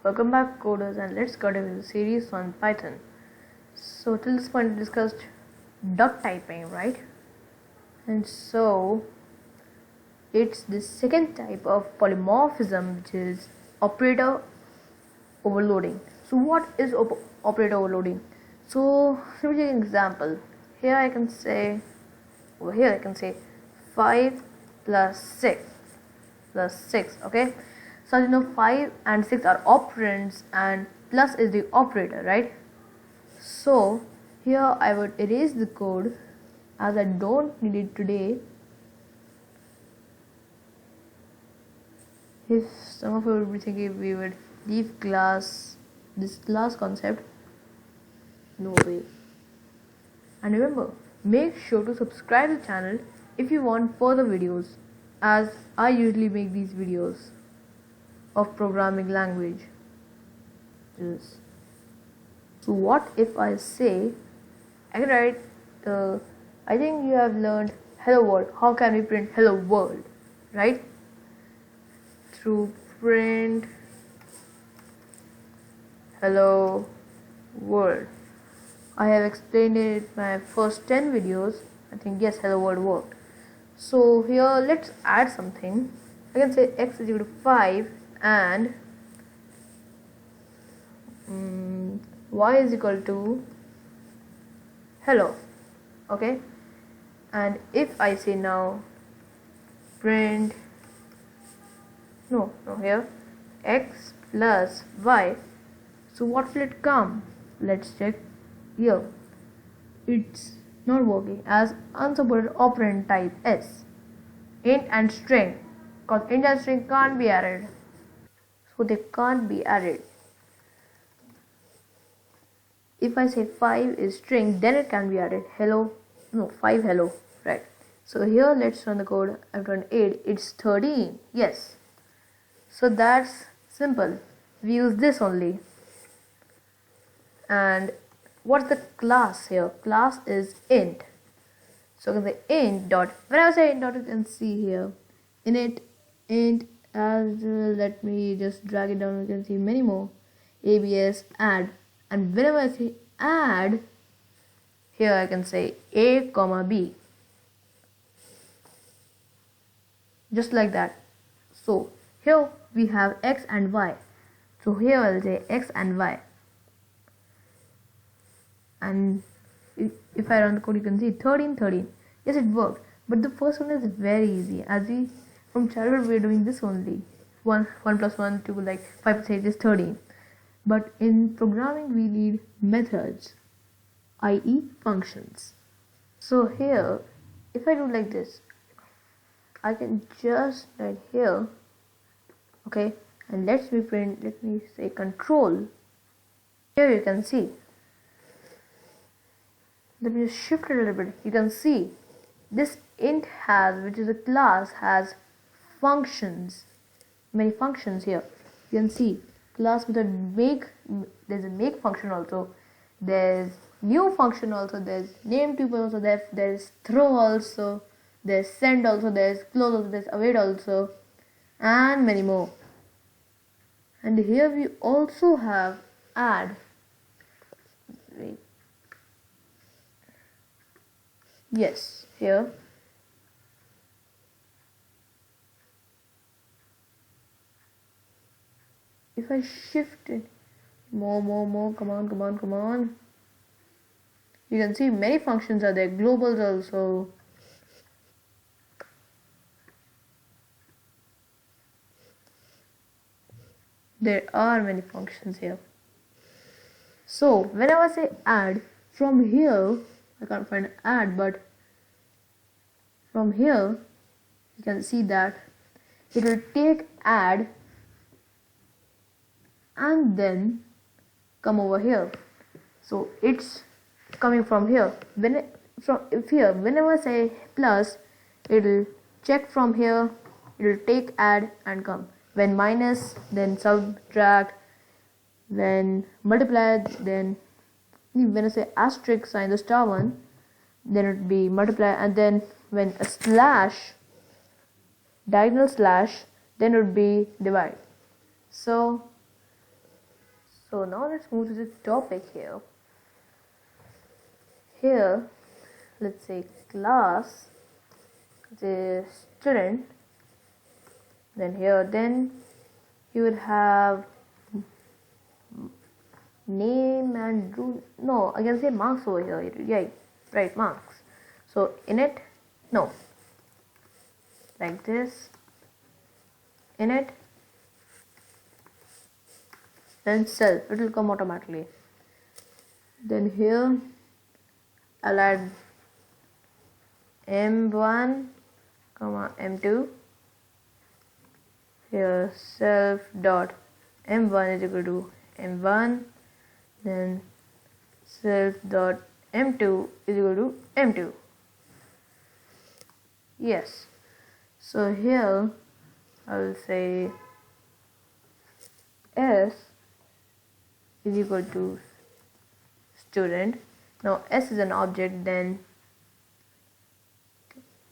Welcome back, coders, and let's continue the series on Python. So till this point we discussed duck typing, right? And so it's the second type of polymorphism, which is operator overloading. So what is operator overloading? So let me take an example. Here I can say 5 plus 6, okay? So you know 5 and 6 are operands and plus is the operator, right? So here I would erase the code as I don't need it today. If some of you would be thinking we would leave this class concept, no way. And remember, make sure to subscribe to the channel if you want further videos, as I usually make these videos of programming language. Yes. So what if I say, I can write I think you have learned hello world. How can we print hello world, right? Through print hello world. I have explained it in my first 10 videos. I think yes, hello world worked. So here let's add something. I can say x is equal to 5 and y is equal to hello, okay? And if I say now print here x plus y, so what will it come? Let's check here. It's not working as unsupported operand type S, int and string, because int and string can't be added, so they can't be added. If I say 5 is string, then it can be added. 5 hello, right? So here let's run the code. I've run 8, it's 13, yes. So that's simple. We use this only. And what's the class here? Class is int. So I can say int dot. When I say int dot, you can see here init int as let me just drag it down. You can see many more. ABS add, and whenever I say add, here I can say a comma b, just like that. So here we have x and y. So here I'll say x and y. And if I run the code, you can see 13. Yes, it worked. But the first one is very easy. As we from childhood we are doing this only. 1 plus 1 2 like 5 plus 8 is 13. But in programming we need methods, i.e. functions. So here, if I do like this, I can just write here, okay, and let me say control. Here you can see. Let me just shift it a little bit. You can see this int has, which is a class, has functions, many functions here. You can see class method make, there's a make function also, there's new function also, there's name tuple also, there's throw also, there's send also, there's close also, there's await also, and many more. And here we also have add. Wait. Yes, here if I shift it more, come on, you can see many functions are there, globals also. There are many functions here. So whenever I say add, from here I can't find add, but from here you can see that it will take add and then come over here. So it's coming from here. Whenever I say plus, it will check from here, it will take add and come. When minus, then subtract. When multiply, then when I say asterisk sign, the star one, then it would be multiply, and then when a slash, diagonal slash, then it would be divide. So So now let's move to the topic here. Here, let's say class, the student. Then you would have name and rule. No, I can say marks over here. Yeah, right, marks. So init, no, like this, init, then self. It will come automatically. Then here I'll add m1 comma m2. Here self dot m1 is equal to m1, then self dot m2 is equal to m2. Yes, so here I will say s is equal to student. Now s is an object, then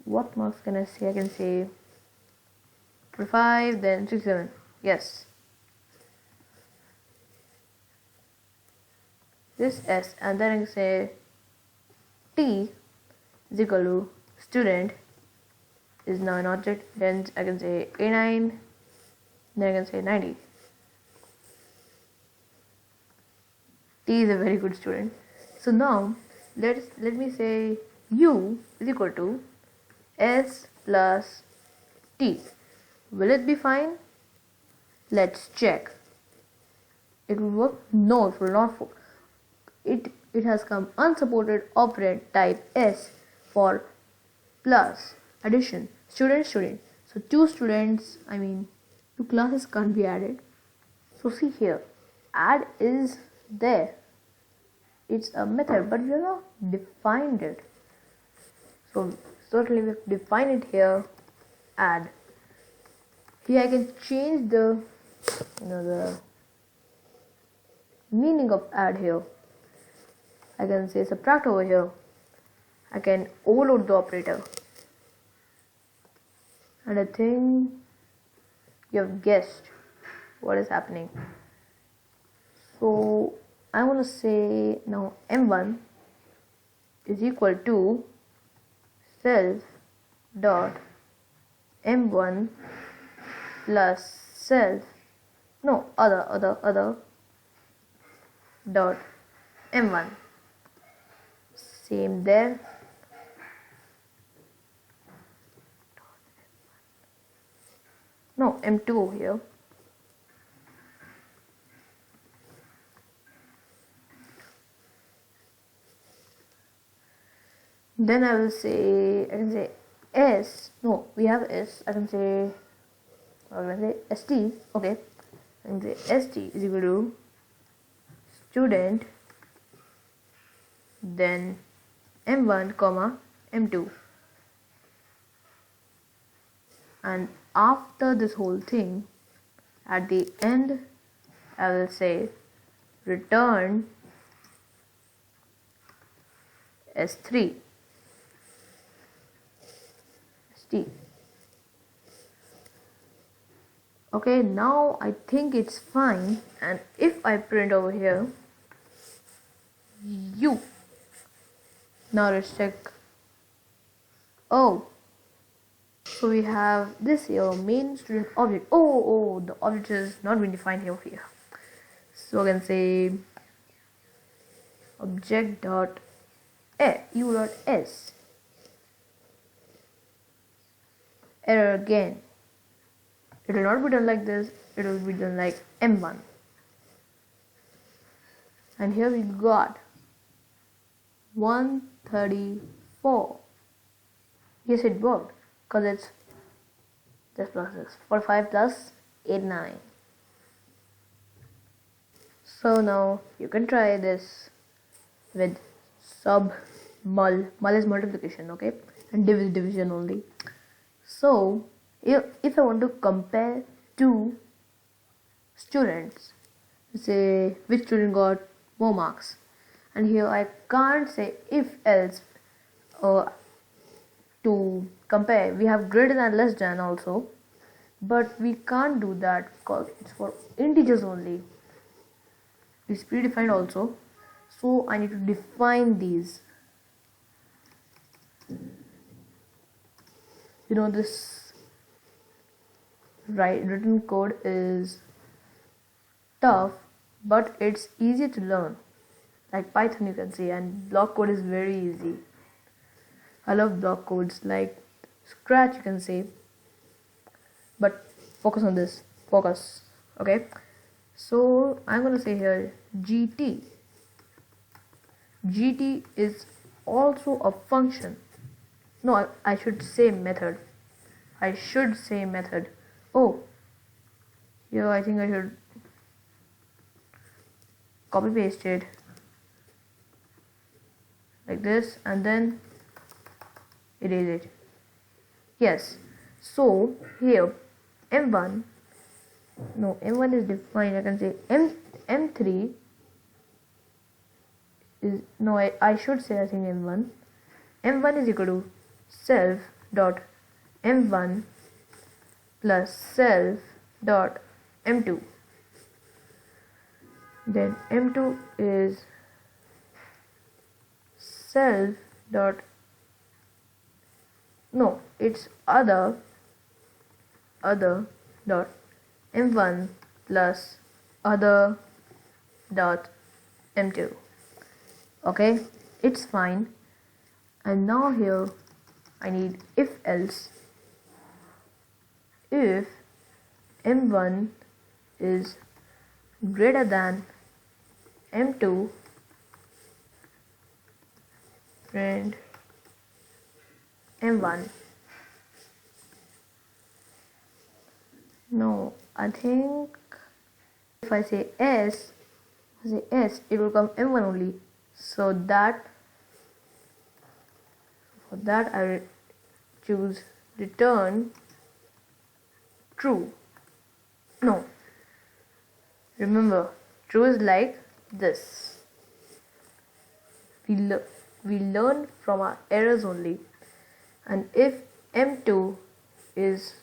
what marks can I say? I can say 5, then 6, 7. Yes, this s, and then I can say t is equal to student is now an object. Then I can say a9, then I can say 90. T is a very good student. So now let me say u is equal to s plus t. Will it be fine? Let's check. It will work? No, it will not work. It has come unsupported operand type s for plus addition student. So two students, I mean two classes can't be added. So see here, add is there. It's a method, but we have not defined it. So certainly we have to define it here. Add. Here I can change the the meaning of add here. I can say subtract over here. I can overload the operator. And I think you have guessed what is happening. So I want to say now m1 is equal to self dot m1 plus self other dot m1. Same there. No, m2 here. Then I can say s. No, we have s. I can say st. Okay, I can say st is equal to student, then m1 comma m2, and after this whole thing, at the end I will say return s3 st. Okay, now I think it's fine, and if I print over here u, now let's check. Oh, so we have this here main student object. Oh, the object is not been defined here. So I can say object dot u dot s. Error again. It will not be done like this. It will be done like m1. And here we got 134. Yes, it worked, because it's this plus this. 45 plus 89. So now you can try this with sub mul. Mul is multiplication, okay, and div is division only. So if I want to compare two students, say which student got more marks, and here I can't say if else to compare. We have greater than, less than also, but we can't do that because it's for integers only. is predefined also, so I need to define these. This written code is tough, but it's easy to learn. Like Python, you can say, and block code is very easy. I love block codes like Scratch, you can say, but focus on this. Focus, okay? So I'm gonna say here GT. GT is also a function. No, I should say method. Oh, yeah, I think I should copy paste it like this and then erase it. Yes, so here m1 is defined. I can say m3 is, no, I should say, I think m1 is equal to self dot m1 plus self dot m2. Then m2 is self dot, no, it's other dot m1 plus other dot m2. Okay, it's fine. And now here I need if else. If m1 is greater than m2, print m1. No, I think if I say s, it will come m1 only. So for that I will choose return true. No, remember, true is like this. We learn from our errors only. And if m1 is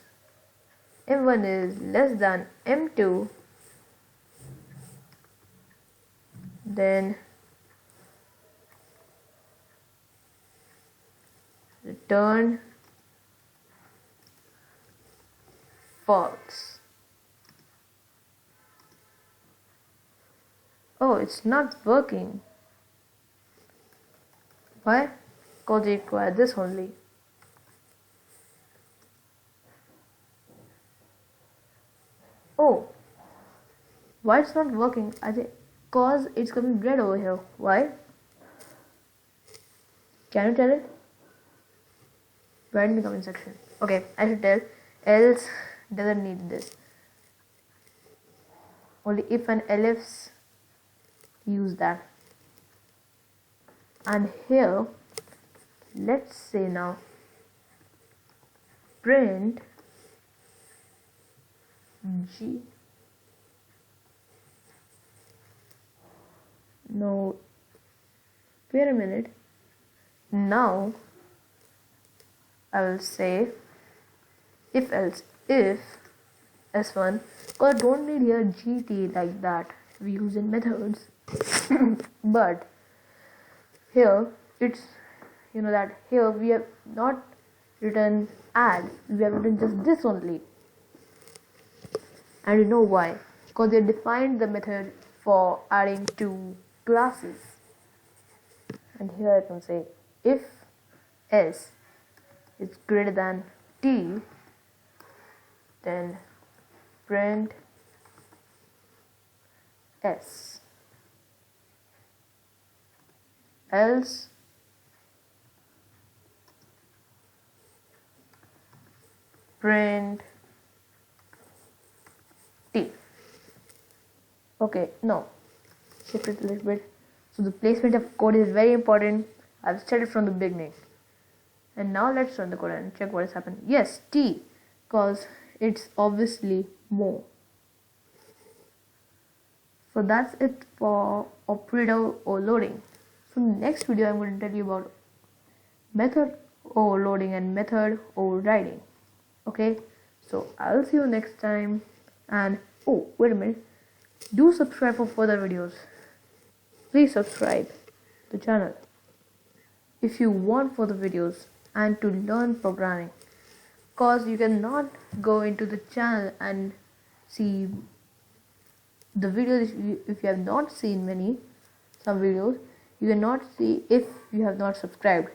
less than m2, then return false. Oh, it's not working. Why? Because we require this only. Oh, why it's not working? I think because it's coming red over here. Why? Can you tell it? Write in the comment section. Okay, I should tell. Else doesn't need this. Only if and else use that. And here, let's say now print G. No, wait a minute. Now I will say if else, if s1, because I don't need here GT like that. We use in methods. But here it's, that here we have not written add, we have written just this only. And you know why? Because they defined the method for adding two classes. And here I can say if s is greater than t, then print s. Else print t. Okay, no, shift it a little bit. So the placement of code is very important. I've said it from the beginning. And now let's run the code and check what has happened. Yes, t, because it's obviously more. So that's it for operator overloading. So next video I'm going to tell you about method overloading and method overriding. Okay, so I'll see you next time. And oh, wait a minute, Do subscribe for further videos. Please subscribe the channel if you want further videos and to learn programming, cause you cannot go into the channel and see the videos if you have not seen some videos. You cannot see if you have not subscribed.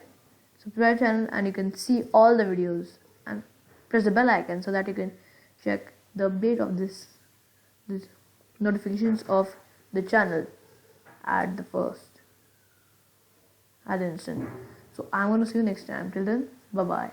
Subscribe channel and you can see all the videos and press the bell icon so that you can check the update of this notifications of the channel at the instant. So I'm gonna see you next time. Till then, bye bye.